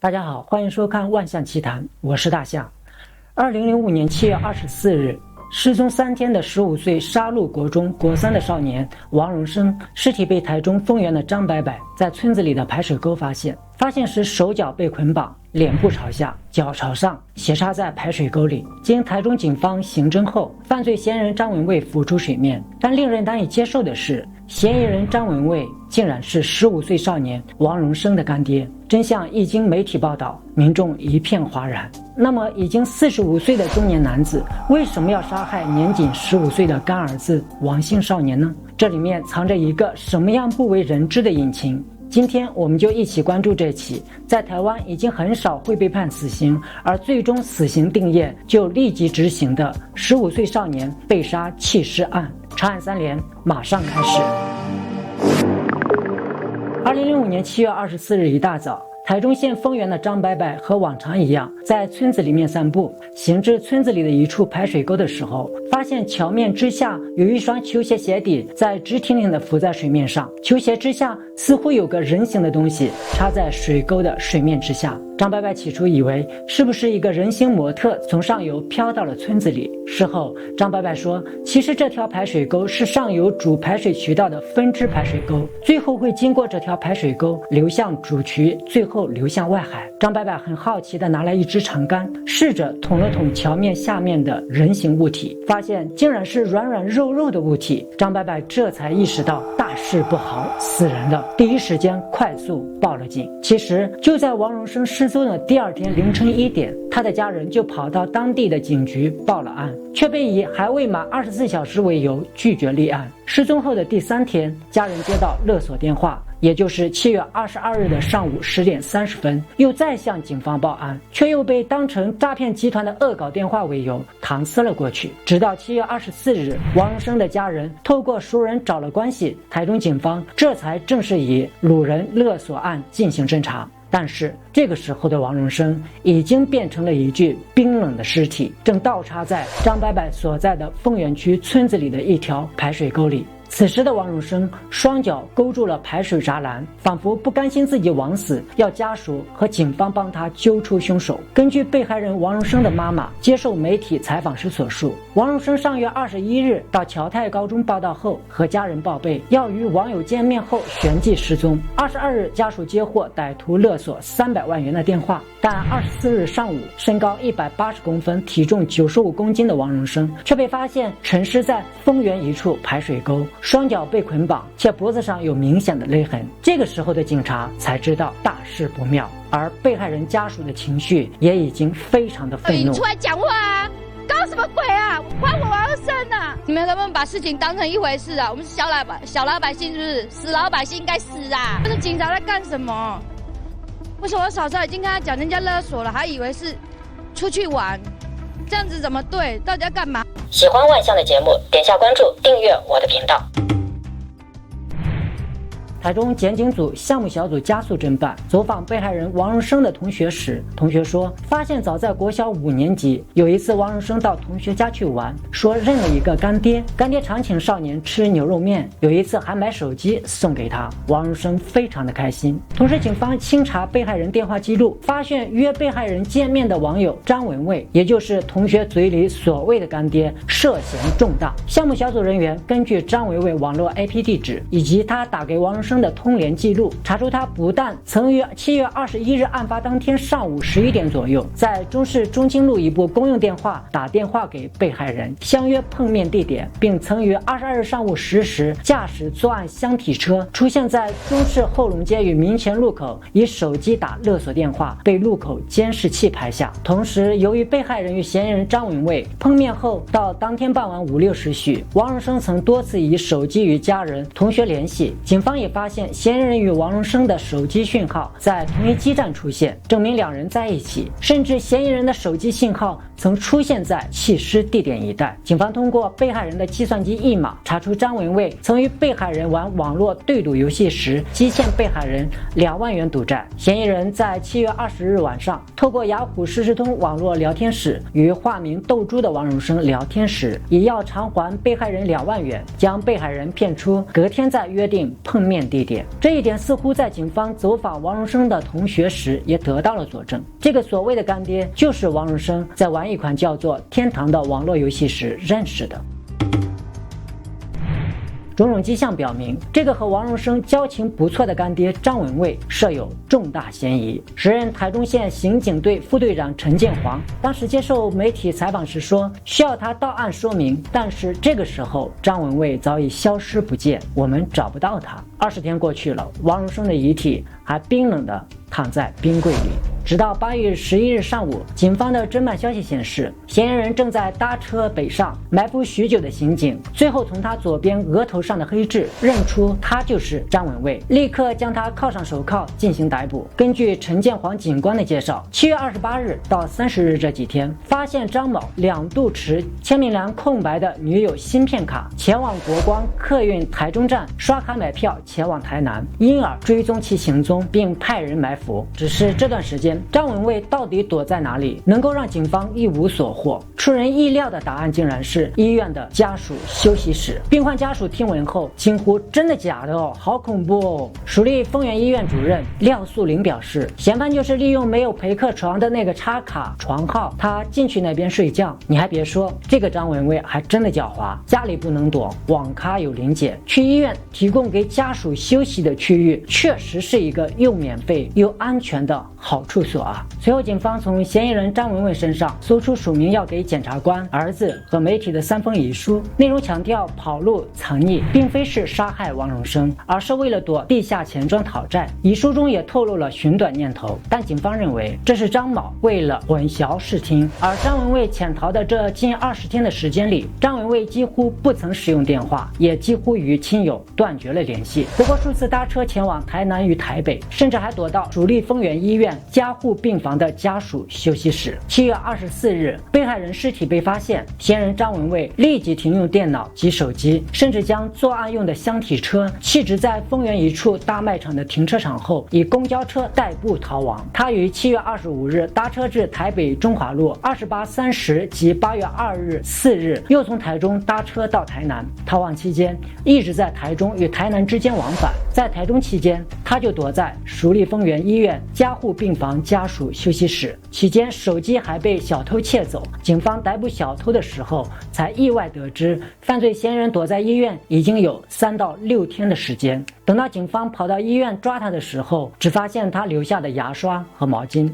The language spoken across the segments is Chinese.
大家好，欢迎收看万象奇谈，我是大象。2005年7月24日，失踪3天的15岁沙鹿国中国3的少年王荣生尸体被台中丰原的张伯伯在村子里的排水沟发现。发现时手脚被捆绑，脸部朝下，脚朝上，斜插在排水沟里。经台中警方刑侦后，犯罪嫌疑人张文蔚浮出水面。但令人难以接受的是，嫌疑人张文蔚竟然是15岁少年王荣生的干爹。真相一经媒体报道，民众一片哗然。那么已经45岁的中年男子为什么要杀害年仅15岁的干儿子王姓少年呢？这里面藏着一个什么样不为人知的隐情？今天我们就一起关注这起在台湾已经很少会被判死刑，而最终死刑定谳就立即执行的15岁少年被杀弃尸案。长按3连，马上开始。2005年7月24日一大早，台中县丰原的张伯伯和往常一样，在村子里面散步，行至村子里的一处排水沟的时候，发现桥面之下有一双球鞋鞋底在直挺挺地浮在水面上，球鞋之下似乎有个人形的东西插在水沟的水面之下。张伯伯起初以为是不是一个人形模特从上游飘到了村子里。事后张伯伯说，其实这条排水沟是上游主排水渠道的分支排水沟，最后会经过这条排水沟流向主渠，最后流向外海。张伯伯很好奇地拿来一支长杆，试着捅了捅桥面下面的人形物体，发现竟然是软软肉肉的物体。张伯伯这才意识到大事不好，死人了，第一时间快速报了警。其实就在王荣生失踪的第二天凌晨1点，他的家人就跑到当地的警局报了案，却被以还未满24小时为由拒绝立案。失踪后的第3天，家人接到勒索电话，也就是7月22日的上午10点30分，又再向警方报案，却又被当成诈骗集团的恶搞电话为由搪塞了过去。直到7月24日，王荣生的家人透过熟人找了关系，台中警方这才正式以掳人勒索案进行侦查。但是这个时候的王荣生已经变成了一具冰冷的尸体，正倒插在张伯伯所在的丰原区村子里的一条排水沟里。此时的王荣生双脚勾住了排水栅栏，仿佛不甘心自己枉死，要家属和警方帮他揪出凶手。根据被害人王荣生的妈妈接受媒体采访时所述，王荣生上月21日到侨泰高中报到后，和家人报备要与网友见面后旋即失踪。22日家属接获歹徒勒索300万元的电话，但24日上午，身高180公分、体重95公斤的王荣生却被发现沉尸在丰原一处排水沟，双脚被捆绑，且脖子上有明显的勒痕。这个时候的警察才知道大事不妙，而被害人家属的情绪也已经非常的愤怒。你出来讲话啊！搞什么鬼啊！还我王荣生啊！你们能不能把事情当成一回事啊？我们是小老百姓，是不是？死老百姓应该死啊！这个警察在干什么？为什么我嫂嫂已经跟他讲人家勒索了，还以为是出去玩？这样子怎么对？到底要干嘛？喜欢万象的节目，点下关注，订阅我的频道。台中检警组项目小组加速侦办，走访被害人王荣生的同学时，同学说发现早在国小5年级，有一次王荣生到同学家去玩，说认了一个干爹，干爹常请少年吃牛肉面，有一次还买手机送给他，王荣生非常的开心。同时警方清查被害人电话记录，发现约被害人见面的网友张文蔚，也就是同学嘴里所谓的干爹，涉嫌重大。项目小组人员根据张文蔚网络 IP 地址以及他打给王荣生的通联记录，查出他不但曾于7月21日案发当天上午11点左右，在中市中清路一部公用电话打电话给被害人，相约碰面地点，并曾于22日上午10时驾驶作案箱体车出现在中市后龙街与民权路口，以手机打勒索电话，被路口监视器拍下。同时由于被害人与嫌疑人张文蔚碰面后，到当天傍晚5、6时许，王荣生曾多次以手机与家人同学联系，警方也发现嫌疑人与王荣生的手机讯号在同一基站出现，证明两人在一起，甚至嫌疑人的手机信号曾出现在弃尸地点一带。警方通过被害人的计算机译码查出张文蔚曾与被害人玩网络对赌游戏时积欠被害人2万元赌债。嫌疑人在7月20日晚上透过雅虎实时通网络聊天室与化名斗猪的王荣生聊天时，以要偿还被害人2万元，将被害人骗出，隔天再约定碰面地点。这一点似乎在警方走访王荣生的同学时也得到了佐证。这个所谓的干爹就是王荣生在玩一款叫做《天堂》的网络游戏时认识的。种种迹象表明，这个和王荣生交情不错的干爹张文蔚设有重大嫌疑。时任台中县刑警队副队长陈建煌当时接受媒体采访时说，需要他到案说明，但是这个时候张文蔚早已消失不见，我们找不到他。20天过去了，王荣生的遗体还冰冷地躺在冰柜里。直到8月11日上午，警方的侦办消息显示，嫌疑人正在搭车北上，埋伏许久的刑警最后从他左边额头上的黑痣认出他就是张文蔚，立刻将他铐上手铐进行逮捕。根据陈建煌警官的介绍，7月28日到30日这几天，发现张某2度持签名栏空白的女友芯片卡前往国光客运台中站刷卡买票前往台南，因而追踪其行踪并派人埋伏。只是这段时间张文蔚到底躲在哪里，能够让警方一无所获？出人意料的答案竟然是医院的家属休息室。病患家属听闻后惊呼：“真的假的哦？好恐怖哦！”属立丰原医院主任廖素玲表示，嫌犯就是利用没有陪客床的那个插卡床号，他进去那边睡觉。你还别说，这个张文蔚还真的狡猾，家里不能躲，网咖有临检，去医院提供给家属休息的区域，确实是一个又免费又安全的好处所啊！随后，警方从嫌疑人张文蔚身上搜出署名要给检察官、儿子和媒体的3封遗书，内容强调跑路藏匿并非是杀害王荣生，而是为了躲地下钱庄讨债。遗书中也透露了寻短念头，但警方认为这是张某为了混淆视听。而张文蔚潜逃的这近20天的时间里，张文蔚几乎不曾使用电话，也几乎与亲友断绝了联系。不过数次搭车前往台南与台北，甚至还躲到属立丰原医院加护病房的家属休息室。7月24日，被害人尸体被发现，嫌疑人张文蔚立即停用电脑及手机，甚至将作案用的箱体车弃置在丰原一处大卖场的停车场后，以公交车代步逃亡。他于7月25日搭车至台北中华路28、30及8月2日、4日，又从台中搭车到台南。逃亡期间一直在台中与台南之间往返。在台中期间，他就躲在属立丰原医院加护病房家属休息室，期间手机还被小偷窃走。警方逮捕小偷的时候，才意外得知犯罪嫌疑人躲在医院已经有3到6天的时间。等到警方跑到医院抓他的时候，只发现他留下的牙刷和毛巾。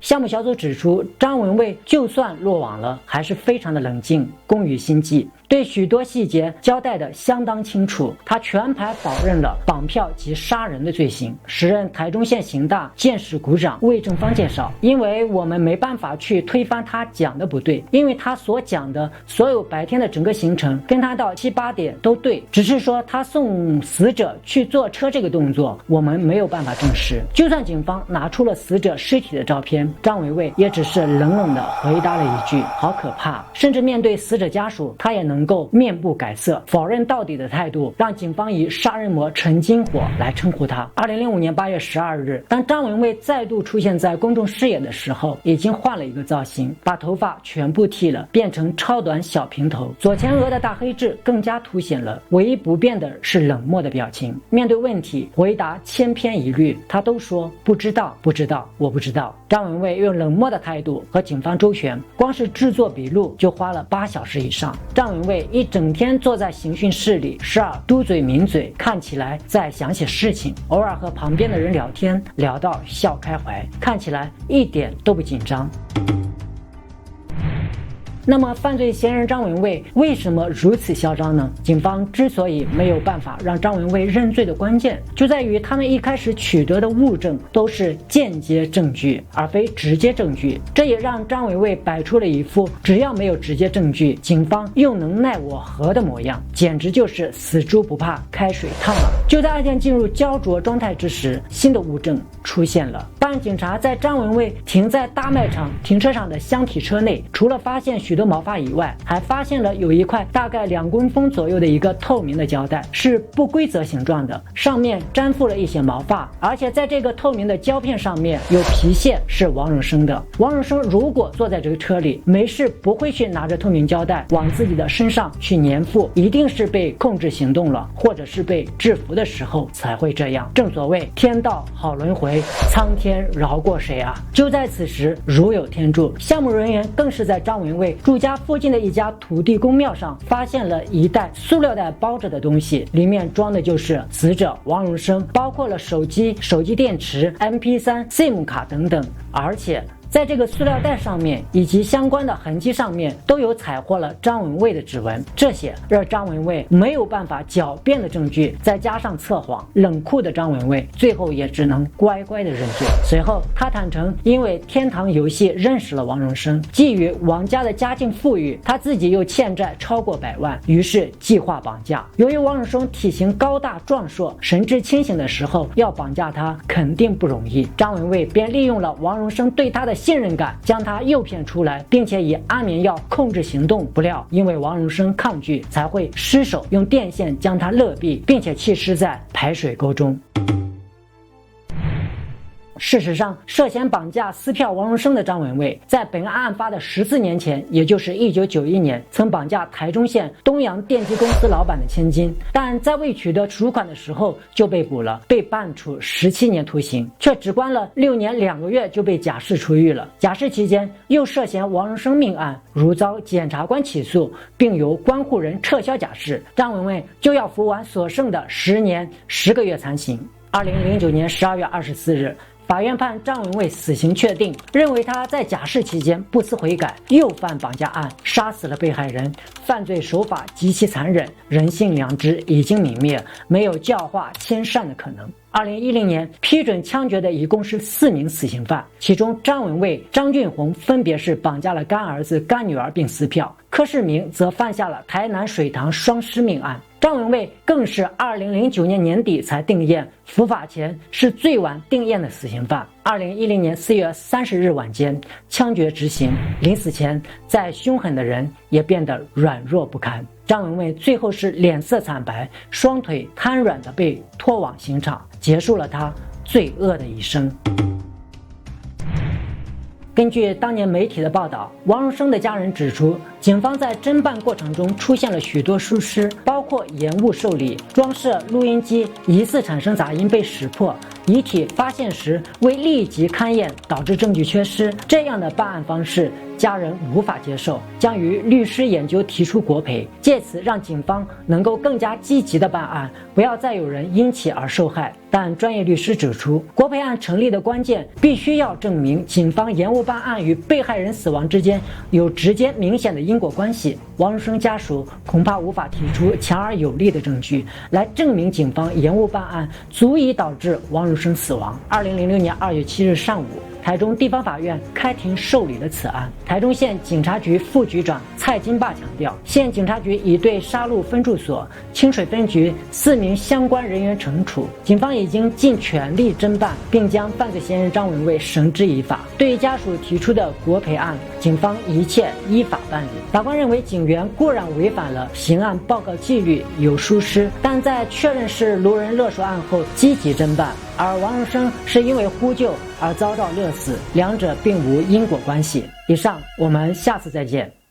项目小组指出，张文蔚就算落网了，还是非常的冷静，工于心计，对许多细节交代得相当清楚。他全盘否认了绑票及杀人的罪行。时任台中县刑大鉴识股长魏正方介绍，因为我们没办法去推翻他讲的不对，因为他所讲的所有白天的整个行程跟他到7、8点都对，只是说他送死者去坐车这个动作我们没有办法证实。就算警方拿出了死者尸体的照片，张文蔚也只是冷冷地回答了一句好可怕，甚至面对死者家属他也能够面不改色，否认到底的态度让警方以杀人魔陈金火来称呼他。2005年8月12日，当张文蔚再度出现在公众视野的时候，已经换了一个造型，把头发全部剃了，变成超短小平头，左前额的大黑痣更加凸显了。唯一不变的是冷漠的表情，面对问题回答千篇一律，他都说不知道，不知道，我不知道。张文蔚用冷漠的态度和警方周旋，光是制作笔录就花了8小时以上。张文蔚一整天坐在刑讯室里，时而嘟嘴抿嘴，看起来在想起事情，偶尔和旁边的人聊天，聊到笑开怀，看起来一点都不紧张。那么犯罪嫌疑人张文蔚为什么如此嚣张呢？警方之所以没有办法让张文蔚认罪的关键，就在于他们一开始取得的物证都是间接证据，而非直接证据。这也让张文蔚摆出了一副只要没有直接证据，警方又能奈我何的模样，简直就是死猪不怕开水烫啊！就在案件进入焦灼状态之时，新的物证出现了。办案警察在张文蔚停在大卖场停车场的箱体车内，除了发现许许多毛发以外，还发现了有一块大概2公分左右的一个透明的胶带，是不规则形状的，上面粘附了一些毛发，而且在这个透明的胶片上面有皮屑，是王荣生的。王荣生如果坐在这个车里，没事不会去拿着透明胶带往自己的身上去粘附，一定是被控制行动了，或者是被制服的时候才会这样。正所谓天道好轮回，苍天饶过谁啊。就在此时，如有天助，项目人员更是在张文蔚住家附近的一家土地公庙上发现了一袋塑料袋包着的东西，里面装的就是死者王荣生，包括了手机、手机电池、MP3、SIM 卡等等，而且在这个塑料袋上面以及相关的痕迹上面都有采获了张文蔚的指纹，这些让张文蔚没有办法狡辩的证据，再加上测谎，冷酷的张文蔚最后也只能乖乖的认罪。随后他坦诚，因为天堂游戏认识了王荣生，基于王家的家境富裕，他自己又欠债超过100万，于是计划绑架。由于王荣生体型高大壮硕，神志清醒的时候要绑架他肯定不容易，张文蔚便利用了王荣生对他的信任感，将他诱骗出来，并且以安眠药控制行动。不料因为王荣生抗拒，才会失手用电线将他勒毙，并且弃尸在排水沟中。事实上，涉嫌绑架撕票王荣生的张文蔚，在本案发的14年前，也就是1991年，曾绑架台中县东洋电机公司老板的千金，但在未取得赎款的时候就被捕了，被判处17年徒刑，却只关了6年2个月就被假释出狱了。假释期间又涉嫌王荣生命案，如遭检察官起诉，并由关护人撤销假释，张文蔚就要服完所剩的10年10个月残刑。2009年12月24日，法院判张文蔚死刑确定，认为他在假释期间不思悔改，又犯绑架案，杀死了被害人，犯罪手法极其残忍，人性良知已经泯灭，没有教化迁善的可能。2010年批准枪决的一共是4名死刑犯，其中张文蔚、张俊宏分别是绑架了干儿子、干女儿并撕票，柯世明则犯下了台南水塘双尸命案。张文蔚更是2009年年底才定谳，伏法前是最晚定谳的死刑犯。2010年4月30日晚间枪决执行，临死前再凶狠的人也变得软弱不堪。张文蔚最后是脸色惨白，双腿瘫软地被拖往刑场，结束了他罪恶的一生。根据当年媒体的报道，王荣生的家人指出，警方在侦办过程中出现了许多疏失，包括延误受理、装设录音机疑似产生杂音被识破、遗体发现时未立即勘验导致证据缺失，这样的办案方式家人无法接受，将于律师研究提出国赔，借此让警方能够更加积极的办案，不要再有人因其而受害。但专业律师指出，国赔案成立的关键必须要证明警方延误办案与被害人死亡之间有直接明显的因果关系。王荣生家属恐怕无法提出强而有力的证据来证明警方延误办案足以导致王荣生死亡。2006年2月7日上午，台中地方法院开庭受理了此案。台中县警察局副局长蔡金霸强调，县警察局已对沙鹿分驻所、清水分局4名相关人员惩处，警方已经尽全力侦办，并将犯罪嫌疑人张文蔚绳之以法。对于家属提出的国赔案，警方一切依法办理。法官认为，警员固然违反了刑案报告纪律，有疏失，但在确认是卢人勒赎案后积极侦办，而王荣生是因为呼救而遭到勒死，两者并无因果关系。以上，我们下次再见。